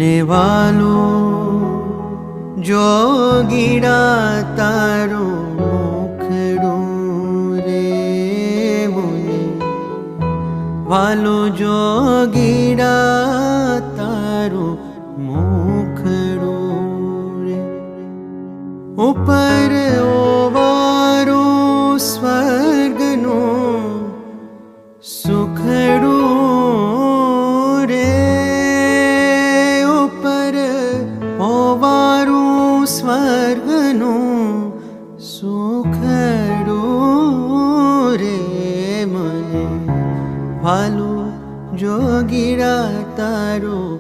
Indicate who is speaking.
Speaker 1: મને વાલો જોગીડા તારું મુખડું રે, મને વાલો જોગીડા તારું મુખડું રે. ઉપર ઓવારું સ્વર્ગનું સુખડું રે, ઉપર ઓવારું સ્વર્ગનું સુખડું રે, મને વાલું જોગીડા તારું